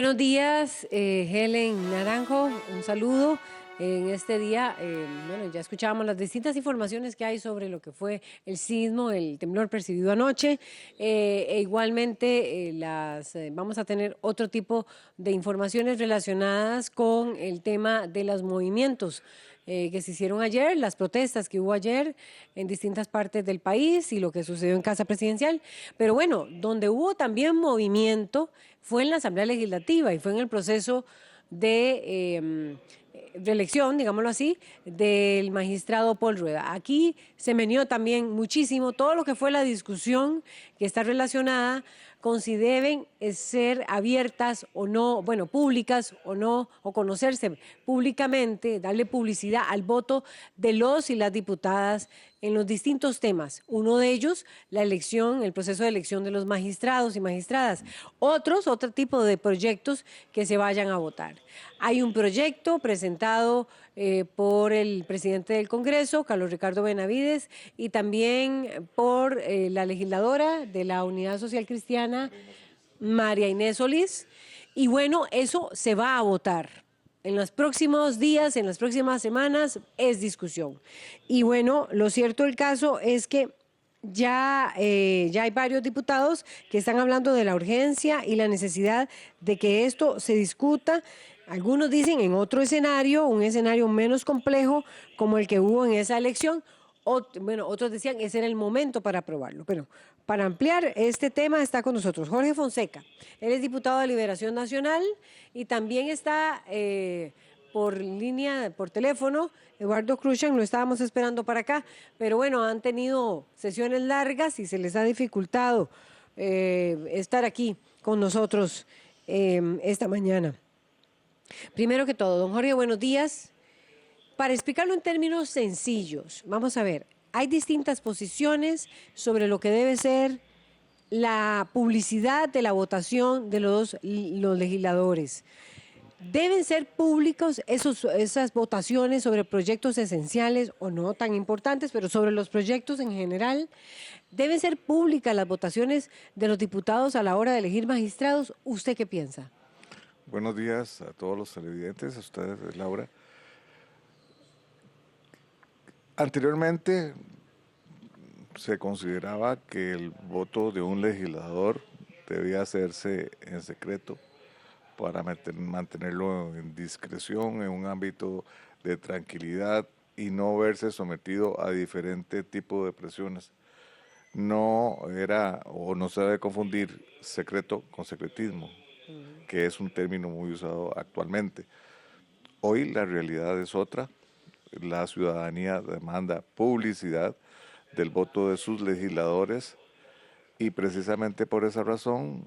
Buenos días, Helen Naranjo, un saludo en este día. Bueno, ya escuchábamos las distintas informaciones que hay sobre lo que fue el sismo, el temblor percibido anoche. E igualmente vamos a tener otro tipo de informaciones relacionadas con el tema de los movimientos que se hicieron ayer, las protestas que hubo ayer en distintas partes del país y lo que sucedió en Casa Presidencial. Pero bueno, donde hubo también movimiento fue en la Asamblea Legislativa y fue en el proceso de reelección, digámoslo así, del magistrado Paul Rueda. Aquí se meneó también muchísimo todo lo que fue la discusión que está relacionada con si deben ser abiertas o no, bueno, públicas o no, o conocerse públicamente, darle publicidad al voto de los y las diputadas en los distintos temas. Uno de ellos, la elección, el proceso de elección de los magistrados y magistradas. Otro tipo de proyectos que se vayan a votar. Hay un proyecto presentado por el presidente del Congreso, Carlos Ricardo Benavides, y también por la legisladora de la Unidad Social Cristiana, María Inés Solís. Y bueno, eso se va a votar. En los próximos días, en las próximas semanas, es discusión. Y bueno, lo cierto del caso es que ya hay varios diputados que están hablando de la urgencia y la necesidad de que esto se discuta. Algunos dicen en otro escenario, un escenario menos complejo como el que hubo en esa elección. Bueno, otros decían ese era el momento para aprobarlo. Pero para ampliar este tema está con nosotros Jorge Fonseca. Él es diputado de Liberación Nacional y también está por línea, por teléfono, Eduardo Cruzan. Lo estábamos esperando para acá, pero bueno, han tenido sesiones largas y se les ha dificultado estar aquí con nosotros esta mañana. Primero que todo, don Jorge, buenos días. Para explicarlo en términos sencillos, vamos a ver, hay distintas posiciones sobre lo que debe ser la publicidad de la votación de los legisladores. ¿Deben ser públicos esas votaciones sobre proyectos esenciales o no tan importantes, pero sobre los proyectos en general? ¿Deben ser públicas las votaciones de los diputados a la hora de elegir magistrados? ¿Usted qué piensa? Buenos días a todos los televidentes, a ustedes, Laura. Anteriormente se consideraba que el voto de un legislador debía hacerse en secreto para mantenerlo en discreción, en un ámbito de tranquilidad y no verse sometido a diferentes tipos de presiones. No era o no se debe confundir secreto con secretismo, que es un término muy usado actualmente. Hoy la realidad es otra. La ciudadanía demanda publicidad del voto de sus legisladores y precisamente por esa razón,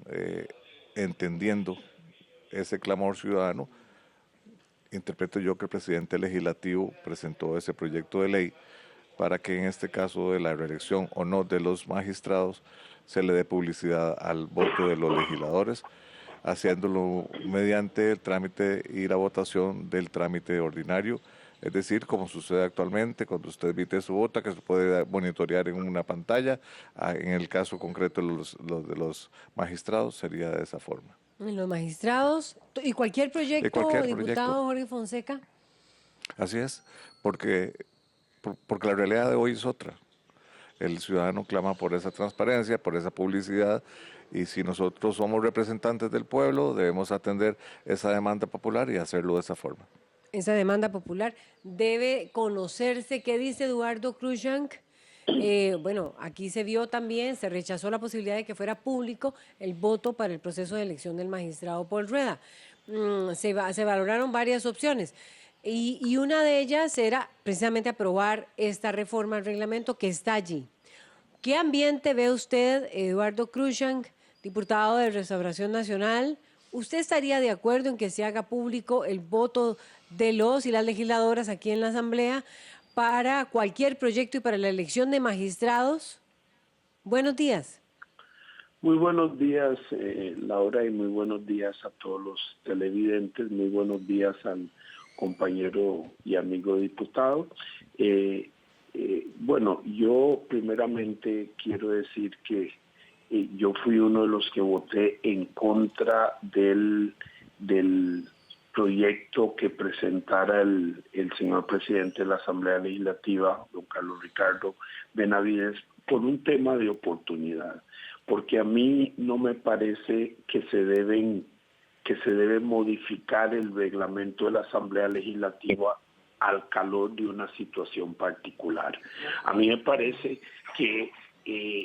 entendiendo ese clamor ciudadano, interpreto yo que el presidente legislativo presentó ese proyecto de ley para que en este caso de la reelección o no de los magistrados se le dé publicidad al voto de los legisladores, haciéndolo mediante el trámite y la votación del trámite ordinario, es decir, como sucede actualmente cuando usted emite su vota, que se puede monitorear en una pantalla. En el caso concreto de los magistrados sería de esa forma. En los magistrados y cualquier De proyecto, cualquier proyecto, diputado Jorge Fonseca. así es, porque la realidad de hoy es otra. El ciudadano clama por esa transparencia, por esa publicidad, y si nosotros somos representantes del pueblo, debemos atender esa demanda popular y hacerlo de esa forma. Esa demanda popular debe conocerse. ¿Qué dice Eduardo Cruzan? Bueno, aquí se vio también, se rechazó la posibilidad de que fuera público el voto para el proceso de elección del magistrado Paul Rueda. Se valoraron varias opciones y una de ellas era precisamente aprobar esta reforma al reglamento que está allí. ¿Qué ambiente ve usted, Eduardo Cruzan, diputado de Restauración Nacional? ¿Usted estaría de acuerdo en que se haga público el voto de los y las legisladoras aquí en la Asamblea para cualquier proyecto y para la elección de magistrados? Buenos días. Muy buenos días, Laura, y muy buenos días a todos los televidentes. Muy buenos días al compañero y amigo diputado. Bueno, yo primeramente quiero decir que yo fui uno de los que voté en contra del proyecto que presentara el señor presidente de la Asamblea Legislativa, don Carlos Ricardo Benavides, por un tema de oportunidad, porque a mí no me parece que se debe modificar el reglamento de la Asamblea Legislativa al calor de una situación particular. A mí me parece que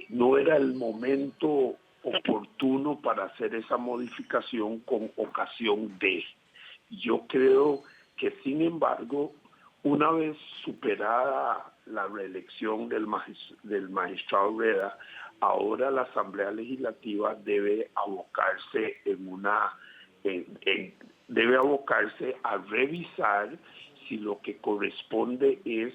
no era el momento oportuno para hacer esa modificación con ocasión de. Yo creo que, sin embargo, una vez superada la reelección del magistrado Reda, ahora la Asamblea Legislativa debe abocarse debe abocarse a revisar si lo que corresponde es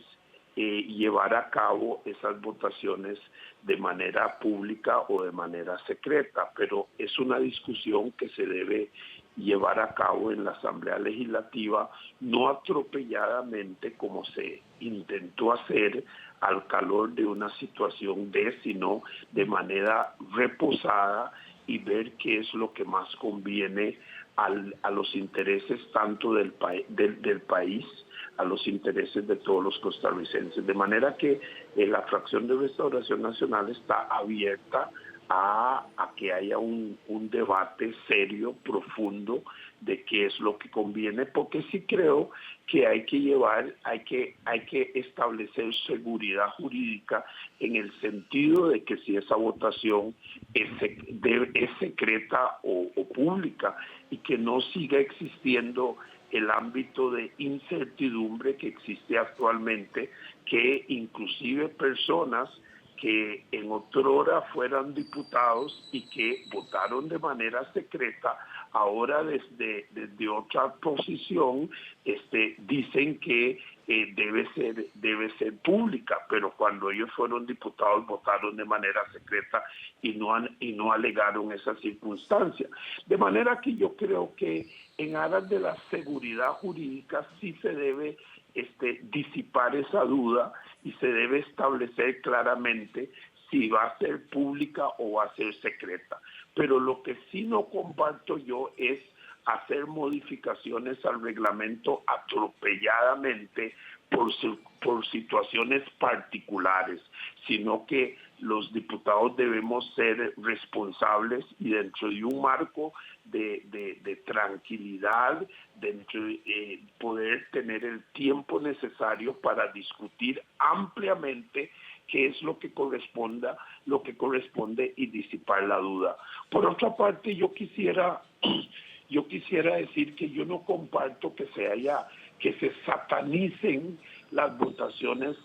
llevar a cabo esas votaciones de manera pública o de manera secreta, pero es una discusión que se debe llevar a cabo en la Asamblea Legislativa, no atropelladamente como se intentó hacer al calor de una situación sino de manera reposada y ver qué es lo que más conviene a los intereses tanto del país, a los intereses de todos los costarricenses. De manera que la fracción de Restauración Nacional está abierta a que haya un debate serio, profundo, de qué es lo que conviene, porque sí creo que hay que establecer seguridad jurídica en el sentido de que si esa votación es secreta o pública, y que no siga existiendo el ámbito de incertidumbre que existe actualmente, que inclusive personas que en otrora fueran diputados y que votaron de manera secreta, ahora desde otra posición dicen que debe ser pública, pero cuando ellos fueron diputados votaron de manera secreta y no alegaron esa circunstancia. De manera que yo creo que en aras de la seguridad jurídica sí se debe disipar esa duda y se debe establecer claramente si va a ser pública o va a ser secreta. Pero lo que sí no comparto yo es hacer modificaciones al reglamento atropelladamente por situaciones particulares, sino que los diputados debemos ser responsables y dentro de un marco de tranquilidad, poder tener el tiempo necesario para discutir ampliamente qué es lo que corresponde y disipar la duda. Por otra parte, yo quisiera decir que yo no comparto que se satanicen las votaciones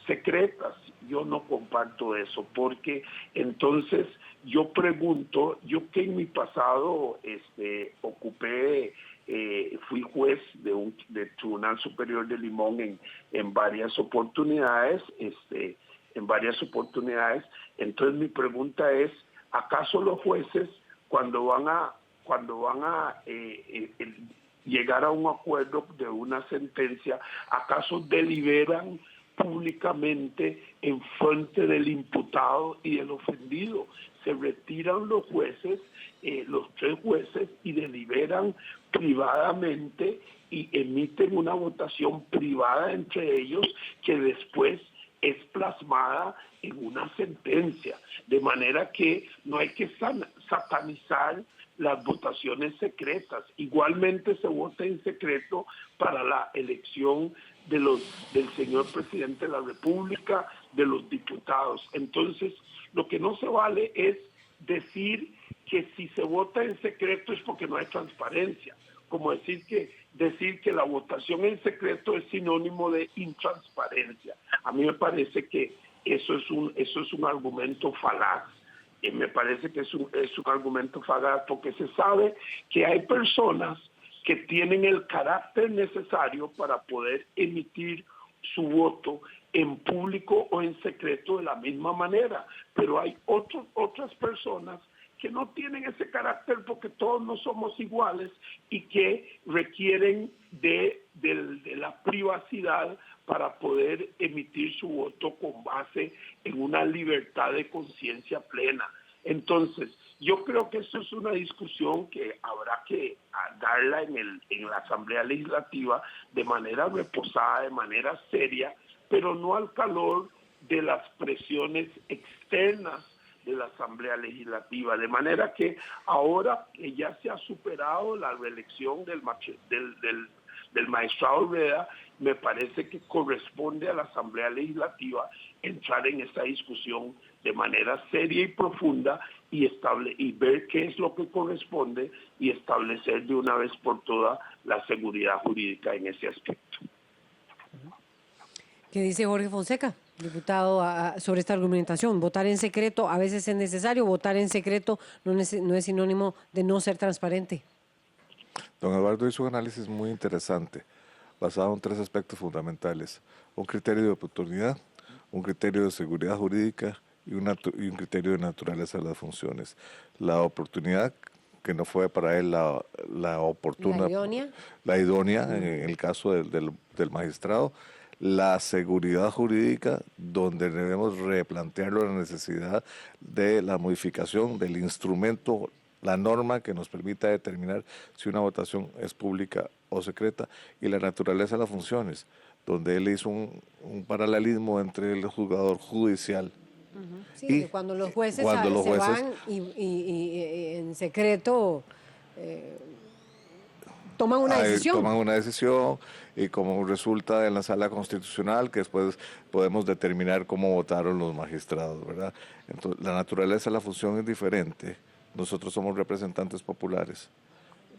secretas. Yo no comparto eso, porque entonces yo pregunto, yo que en mi pasado fui juez del Tribunal Superior de Limón en varias oportunidades, entonces mi pregunta es, ¿acaso los jueces cuando van a llegar a un acuerdo de una sentencia, acaso deliberan públicamente en frente del imputado y del ofendido? Se retiran los jueces, los tres jueces, y deliberan privadamente y emiten una votación privada entre ellos que después es plasmada en una sentencia, de manera que no hay que satanizar las votaciones secretas. Igualmente se vota en secreto para la elección del señor presidente de la República, de los diputados. Entonces, lo que no se vale es decir que si se vota en secreto es porque no hay transparencia, como decir que la votación en secreto es sinónimo de intransparencia. A mí me parece que eso es un argumento falaz. Me parece que es un argumento falaz porque se sabe que hay personas que tienen el carácter necesario para poder emitir su voto en público o en secreto de la misma manera, pero hay otras personas que no tienen ese carácter porque todos no somos iguales y que requieren de la privacidad para poder emitir su voto con base en una libertad de conciencia plena. Entonces, yo creo que eso es una discusión que habrá que darla en la Asamblea Legislativa de manera reposada, de manera seria, pero no al calor de las presiones externas de la Asamblea Legislativa. De manera que ahora que ya se ha superado la reelección del magistrado Rueda, me parece que corresponde a la Asamblea Legislativa entrar en esta discusión de manera seria y profunda y ver qué es lo que corresponde y establecer de una vez por todas la seguridad jurídica en ese aspecto. ¿Qué dice Jorge Fonseca, diputado, sobre esta argumentación? Votar en secreto a veces es necesario, votar en secreto no es sinónimo de no ser transparente. Don Eduardo hizo un análisis muy interesante, basado en 3 aspectos fundamentales: un criterio de oportunidad, un criterio de seguridad jurídica y un criterio de naturaleza de las funciones. La oportunidad, que no fue para él la oportuna, la idónea en el caso del magistrado. La seguridad jurídica, donde debemos replantearlo la necesidad de la modificación del instrumento, la norma que nos permita determinar si una votación es pública o secreta, y la naturaleza de las funciones, donde él hizo un paralelismo entre el juzgador judicial. Sí, Y que cuando los jueces jueces van y en secreto toman una decisión. Toman una decisión, y como resulta en la sala constitucional, que después podemos determinar cómo votaron los magistrados, ¿verdad? Entonces, la naturaleza de la función es diferente. Nosotros somos representantes populares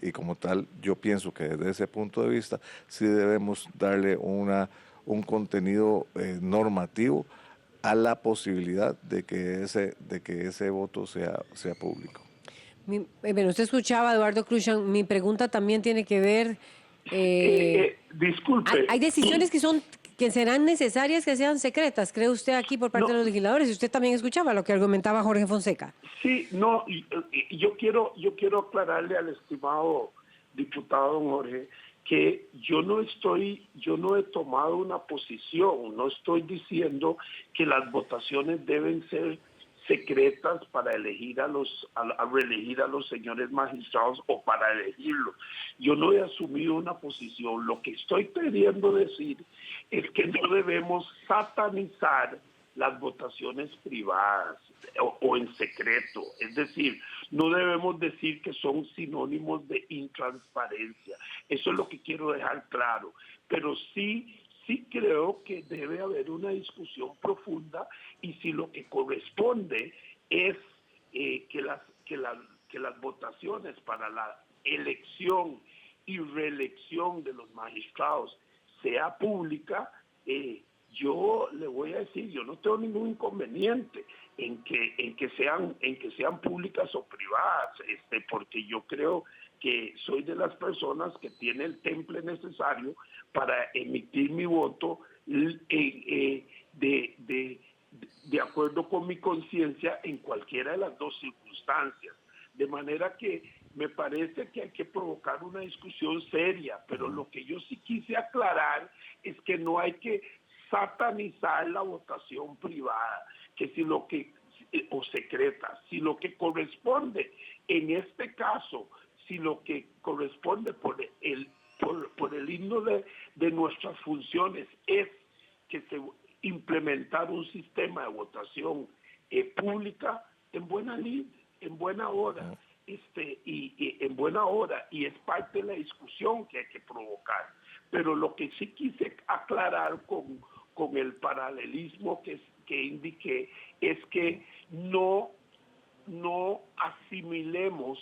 y como tal yo pienso que desde ese punto de vista sí debemos darle un contenido normativo a la posibilidad de que ese voto sea público. Bueno, usted escuchaba a Eduardo Cruzan. Mi pregunta también tiene que ver. Disculpe. Hay decisiones que serán necesarias que sean secretas, ¿cree usted aquí por parte de los legisladores? Y usted también escuchaba lo que argumentaba Jorge Fonseca. Sí, no, yo quiero aclararle al estimado diputado don Jorge que yo no he tomado una posición, no estoy diciendo que las votaciones deben ser secretas para elegir a reelegir a los señores magistrados o para elegirlos. Yo no he asumido una posición. Lo que estoy queriendo decir es que no debemos satanizar las votaciones privadas o en secreto. Es decir, no debemos decir que son sinónimos de intransparencia. Eso es lo que quiero dejar claro. Pero sí creo que debe haber una discusión profunda, y si lo que corresponde es que las votaciones para la elección y reelección de los magistrados sea pública, yo le voy a decir, yo no tengo ningún inconveniente en que sean públicas o privadas, porque yo creo que soy de las personas que tiene el temple necesario para emitir mi voto de acuerdo con mi conciencia en cualquiera de las dos circunstancias. De manera que me parece que hay que provocar una discusión seria, pero lo que yo sí quise aclarar es que no hay que satanizar la votación privada, o secreta, si lo que corresponde en este caso, si lo que corresponde por el índole de nuestras funciones es que se implementar un sistema de votación pública en buena lid, en buena hora, y en buena hora, y es parte de la discusión que hay que provocar. Pero lo que sí quise aclarar con el paralelismo que indiqué es que no asimilemos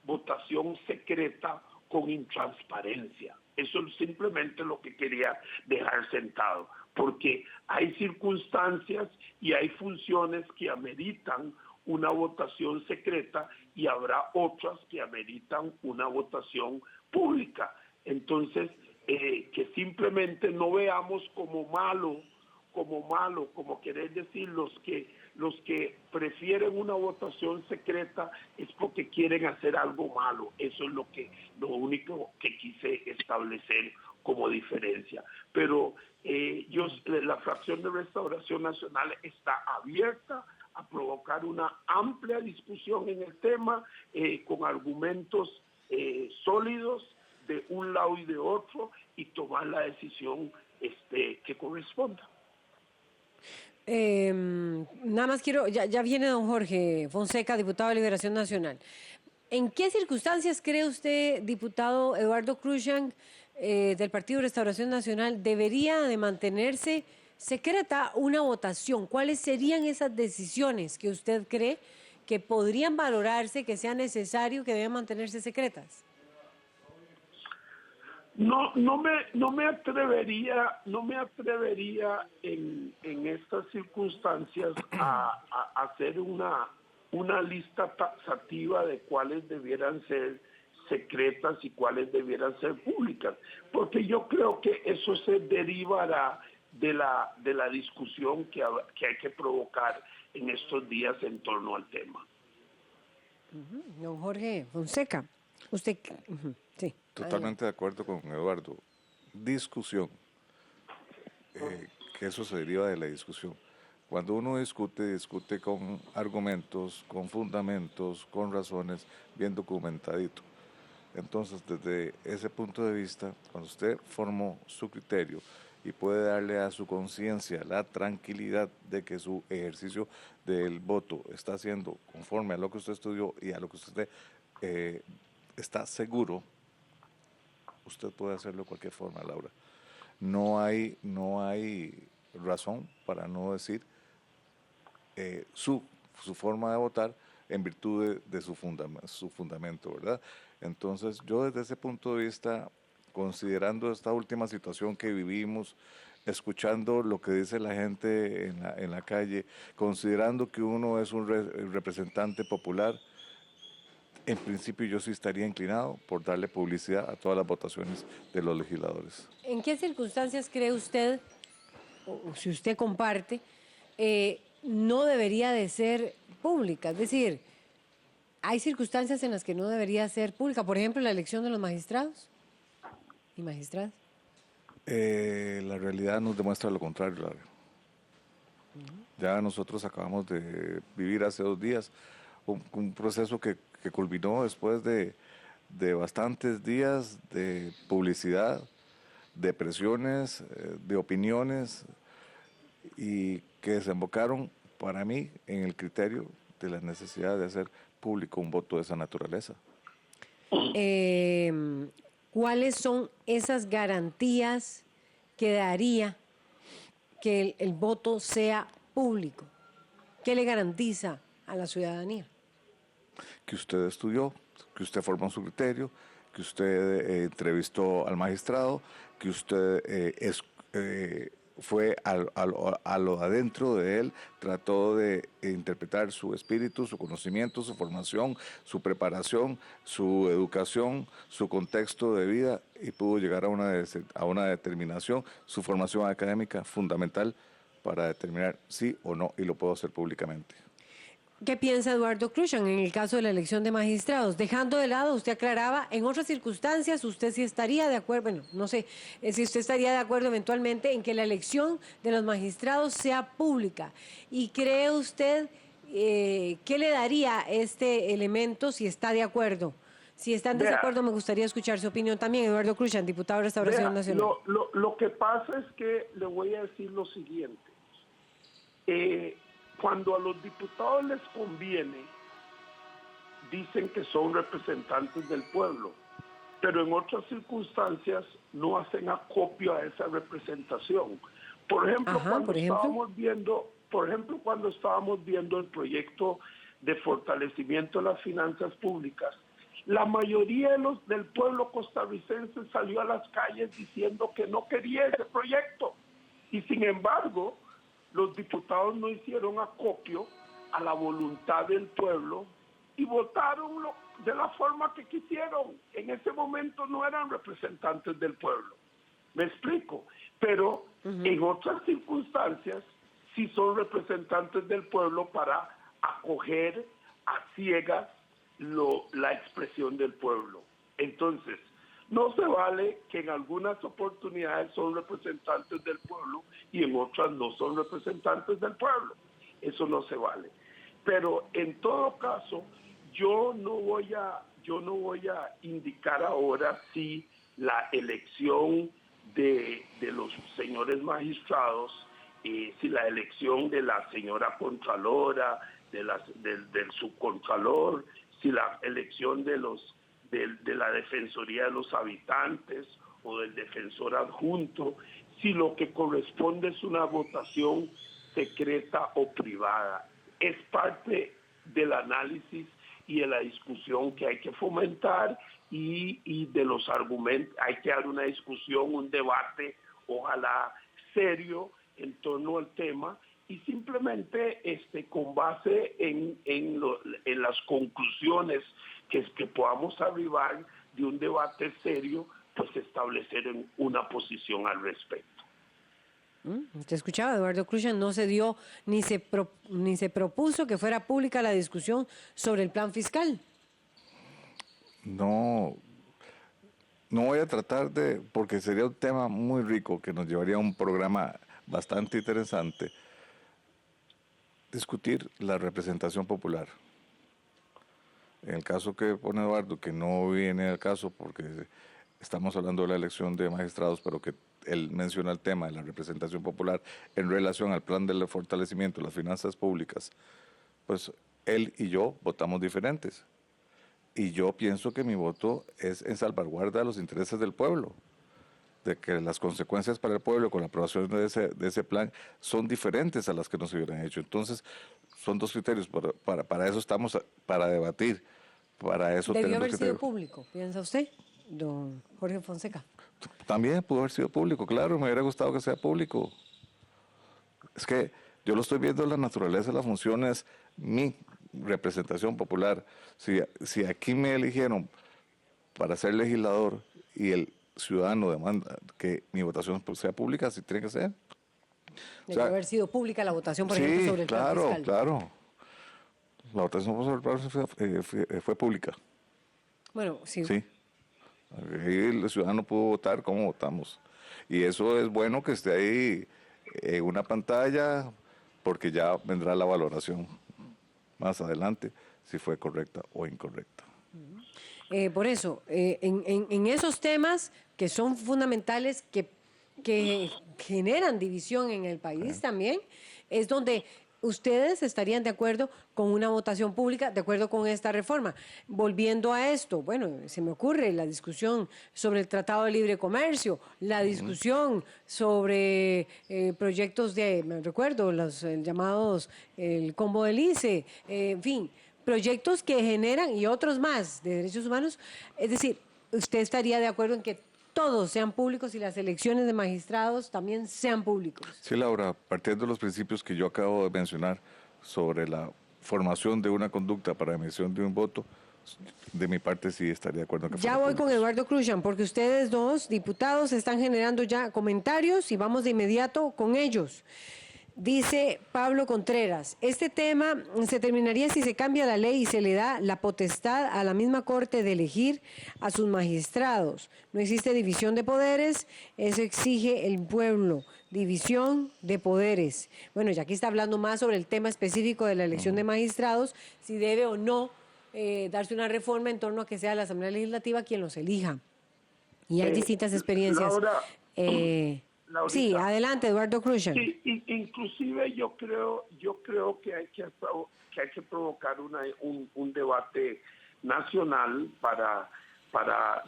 votación secreta con intransparencia. Eso es simplemente lo que quería dejar sentado, porque hay circunstancias y hay funciones que ameritan una votación secreta y habrá otras que ameritan una votación pública. Entonces, que simplemente no veamos como malo, como querer decir los que prefieren una votación secreta es porque quieren hacer algo malo. Eso es lo único que quise establecer como diferencia. Pero la fracción de Restauración Nacional está abierta a provocar una amplia discusión en el tema, con argumentos sólidos de un lado y de otro, y tomar la decisión que corresponda. Nada más quiero, ya viene don Jorge Fonseca, diputado de Liberación Nacional. ¿En qué circunstancias cree usted, diputado Eduardo Cruikshank, del Partido Restauración Nacional, debería de mantenerse secreta una votación? ¿Cuáles serían esas decisiones que usted cree que podrían valorarse, que sea necesario, que deben mantenerse secretas? No me atrevería en estas circunstancias a hacer una lista taxativa de cuáles debieran ser secretas y cuáles debieran ser públicas, porque yo creo que eso se derivará de la discusión que hay que provocar en estos días en torno al tema. Don Jorge Fonseca, usted, sí. Totalmente de acuerdo con Eduardo. Discusión, que eso se deriva de la discusión. Cuando uno discute con argumentos, con fundamentos, con razones, bien documentadito. Entonces, desde ese punto de vista, cuando usted formó su criterio y puede darle a su conciencia la tranquilidad de que su ejercicio del voto está haciendo conforme a lo que usted estudió y a lo que usted está seguro, usted puede hacerlo de cualquier forma, Laura. No hay razón para no decir su forma de votar en virtud de su fundamento, ¿verdad? Entonces, yo desde ese punto de vista, considerando esta última situación que vivimos, escuchando lo que dice la gente en la calle, considerando que uno es un representante popular, en principio yo sí estaría inclinado por darle publicidad a todas las votaciones de los legisladores. ¿En qué circunstancias cree usted, o si usted comparte, no debería de ser pública? Es decir, ¿hay circunstancias en las que no debería ser pública? Por ejemplo, la elección de los magistrados y magistradas. La realidad nos demuestra lo contrario, Laura. Ya nosotros acabamos de vivir hace 2 días un proceso que culminó después de bastantes días de publicidad, de presiones, de opiniones, y que desembocaron para mí en el criterio de la necesidad de hacer público un voto de esa naturaleza. ¿Cuáles son esas garantías que daría que el voto sea público? ¿Qué le garantiza a la ciudadanía? Que usted estudió, que usted formó su criterio, que usted entrevistó al magistrado, que usted fue a lo adentro de él, trató de interpretar su espíritu, su conocimiento, su formación, su preparación, su educación, su contexto de vida, y pudo llegar a una determinación, su formación académica fundamental para determinar sí o no, y lo puedo hacer públicamente. ¿Qué piensa Eduardo Cruikshank en el caso de la elección de magistrados? Dejando de lado, usted aclaraba, en otras circunstancias usted sí estaría de acuerdo, bueno, no sé, si usted estaría de acuerdo eventualmente en que la elección de los magistrados sea pública. ¿Y cree usted qué le daría este elemento si está de acuerdo? Si está en desacuerdo, me gustaría escuchar su opinión también, Eduardo Cruikshank, diputado de Restauración Nacional. Lo que pasa es que le voy a decir lo siguiente. Cuando a los diputados les conviene, dicen que son representantes del pueblo, pero en otras circunstancias no hacen acopio a esa representación. Por ejemplo, cuando estábamos viendo el proyecto de fortalecimiento de las finanzas públicas, la mayoría del pueblo costarricense salió a las calles diciendo que no quería ese proyecto. Y sin embargo, los diputados no hicieron acopio a la voluntad del pueblo y votaron de la forma que quisieron. En ese momento no eran representantes del pueblo. ¿Me explico? Pero en otras circunstancias sí son representantes del pueblo para acoger a ciegas la expresión del pueblo. Entonces, no se vale que en algunas oportunidades son representantes del pueblo y en otras no son representantes del pueblo. Eso no se vale. pero en todo caso, yo no voy a indicar ahora si la elección de los señores magistrados, si la elección de la señora Contralora, del subcontralor, si la elección de la Defensoría de los Habitantes o del defensor adjunto, si lo que corresponde es una votación secreta o privada. Es parte del análisis y de la discusión que hay que fomentar y de los argumentos. Hay que dar una discusión, un debate, ojalá serio, en torno al tema, y simplemente con base en las conclusiones que podamos arribar de un debate serio, pues establecer una posición al respecto. Te escuchaba, Eduardo Cruzan, no se dio ni se propuso que fuera pública la discusión sobre el plan fiscal. No voy a tratar porque sería un tema muy rico que nos llevaría a un programa bastante interesante, discutir la representación popular. En el caso que pone Eduardo, que no viene al caso porque estamos hablando de la elección de magistrados, pero que él menciona el tema de la representación popular en relación al plan del fortalecimiento de las finanzas públicas, pues él y yo votamos diferentes. Y yo pienso que mi voto es en salvaguarda de los intereses del pueblo, de que las consecuencias para el pueblo con la aprobación de ese plan son diferentes a las que nos hubieran hecho. Entonces, son dos criterios, para eso estamos, para debatir, para eso ¿Debió tenemos haber que sido público, piensa usted, don Jorge Fonseca? También pudo haber sido público, claro, me hubiera gustado que sea público. Es que yo lo estoy viendo en la naturaleza de las funciones, mi representación popular. Si aquí me eligieron para ser legislador y el ciudadano demanda que mi votación sea pública, así tiene que ser. Debió haber sido pública la votación, por ejemplo, sobre el plan fiscal. Claro. La votación sobre el plan fue pública. Bueno, sí. Sí. Ahí el ciudadano pudo votar cómo votamos. Y eso es bueno que esté ahí en una pantalla, porque ya vendrá la valoración más adelante, si fue correcta o incorrecta. Por eso, en esos temas que son fundamentales, que generan división en el país también, es donde ustedes estarían de acuerdo con una votación pública, de acuerdo con esta reforma. Volviendo a esto, bueno, se me ocurre la discusión sobre el Tratado de Libre Comercio, la discusión sobre proyectos me recuerdo, los llamados el combo del ICE, en fin, proyectos que generan, y otros más, de derechos humanos. Es decir, ¿usted estaría de acuerdo en que todos sean públicos y las elecciones de magistrados también sean públicos? Sí, Laura, partiendo de los principios que yo acabo de mencionar sobre la formación de una conducta para emisión de un voto, de mi parte sí estaría de acuerdo en que Ya voy con Eduardo Cruzan, porque ustedes dos diputados están generando ya comentarios y vamos de inmediato con ellos. Dice Pablo Contreras, este tema se terminaría si se cambia la ley y se le da la potestad a la misma Corte de elegir a sus magistrados. No existe división de poderes, eso exige el pueblo, división de poderes. Bueno, ya aquí está hablando más sobre el tema específico de la elección de magistrados, si debe o no darse una reforma en torno a que sea la Asamblea Legislativa quien los elija. Y hay distintas experiencias. Laurita, sí, adelante, Eduardo Cruzan. Sí, inclusive yo creo que hay que provocar un debate nacional para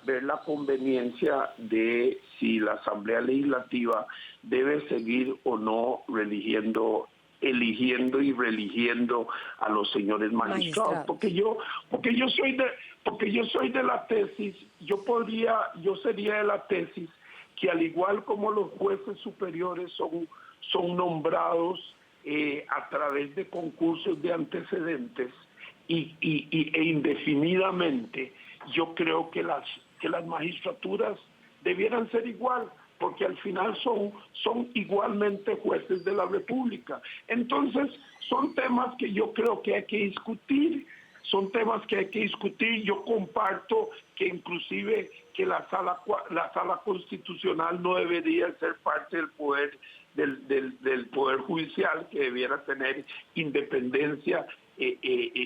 ver la conveniencia de si la Asamblea Legislativa debe seguir o no eligiendo y reeligiendo a los señores magistrados. Porque yo soy de la tesis, yo sería de la tesis que al igual como los jueces superiores son nombrados a través de concursos de antecedentes e indefinidamente, yo creo que las magistraturas debieran ser igual, porque al final son igualmente jueces de la República. Entonces, son temas que yo creo que hay que discutir. Yo comparto que inclusive que la sala constitucional no debería ser parte del poder del poder judicial, que debiera tener independencia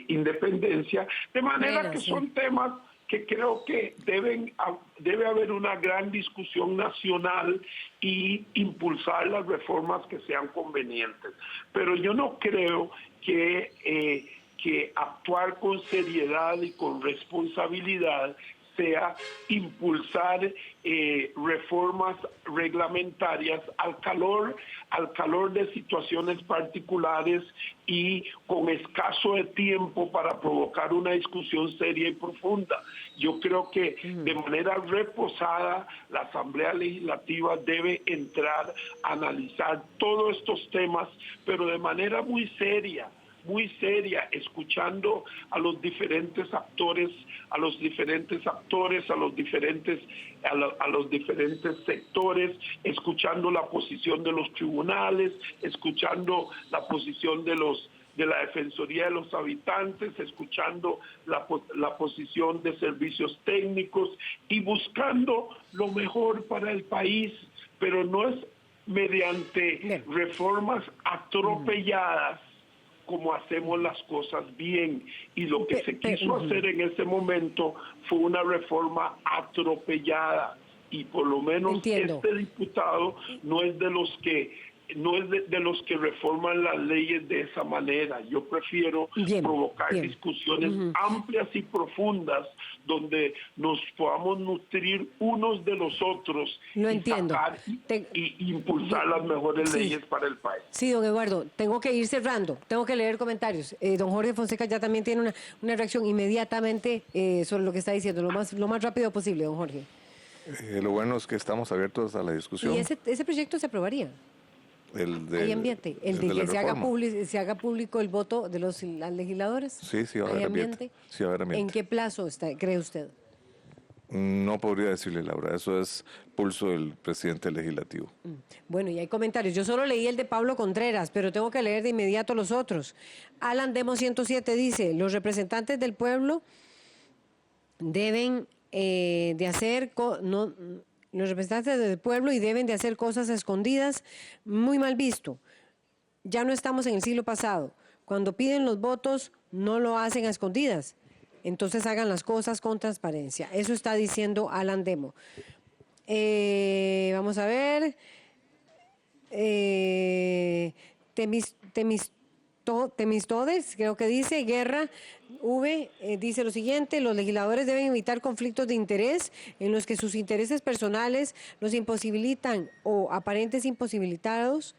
independencia, de manera que sí. son temas que creo que debe haber una gran discusión nacional y impulsar las reformas que sean convenientes. Pero yo no creo que actuar con seriedad y con responsabilidad sea impulsar reformas reglamentarias al calor de situaciones particulares y con escaso de tiempo para provocar una discusión seria y profunda. Yo creo que de manera reposada la Asamblea Legislativa debe entrar a analizar todos estos temas, pero de manera muy seria, escuchando a los diferentes actores, a los diferentes sectores, escuchando la posición de los tribunales, escuchando la posición de la Defensoría de los Habitantes, escuchando la posición de servicios técnicos y buscando lo mejor para el país, pero no es mediante reformas atropelladas como hacemos las cosas bien, y lo que se quiso hacer en ese momento fue una reforma atropellada, y por lo menos este diputado no es de los que reforman las leyes de esa manera. Yo prefiero provocar discusiones amplias y profundas donde nos podamos nutrir unos de los otros y impulsar las mejores leyes para el país. Sí, don Eduardo, tengo que ir cerrando, tengo que leer comentarios. Don Jorge Fonseca ya también tiene una reacción inmediatamente sobre lo que está diciendo, lo más rápido posible, don Jorge. Lo bueno es que estamos abiertos a la discusión. ¿Y ese proyecto se aprobaría? ¿Hay ambiente? ¿El de que se haga público el voto de los legisladores? Sí, va a haber ambiente. Sí, va a haber ambiente. ¿En qué plazo cree usted? No podría decirle, Laura, eso es pulso del presidente legislativo. Bueno, y hay comentarios. Yo solo leí el de Pablo Contreras, pero tengo que leer de inmediato los otros. Alan Demo 107 dice, los representantes del pueblo deben de hacer... Los representantes del pueblo y deben de hacer cosas escondidas, muy mal visto. Ya no estamos en el siglo pasado. Cuando piden los votos, no lo hacen a escondidas. Entonces hagan las cosas con transparencia. Eso está diciendo Alan Demo. Vamos a ver. Temistodes, creo que dice, Guerra V, dice lo siguiente, los legisladores deben evitar conflictos de interés en los que sus intereses personales los imposibilitan o aparentes imposibilitarlos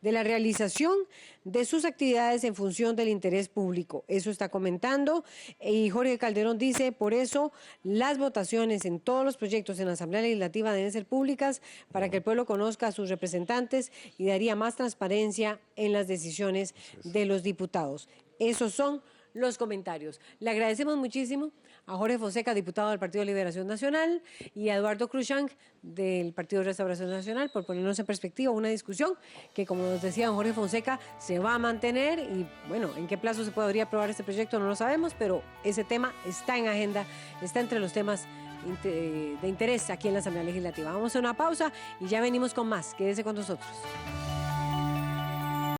de la realización de sus actividades en función del interés público. Eso está comentando. Y Jorge Calderón dice, por eso las votaciones en todos los proyectos en la Asamblea Legislativa deben ser públicas para que el pueblo conozca a sus representantes y daría más transparencia en las decisiones de los diputados. Esos son los comentarios. Le agradecemos muchísimo a Jorge Fonseca, diputado del Partido de Liberación Nacional, y a Eduardo Cruikshank, del Partido de Restauración Nacional, por ponernos en perspectiva una discusión que, como nos decía don Jorge Fonseca, se va a mantener y, bueno, en qué plazo se podría aprobar este proyecto no lo sabemos, pero ese tema está en agenda, está entre los temas de interés aquí en la Asamblea Legislativa. Vamos a una pausa y ya venimos con más. Quédese con nosotros.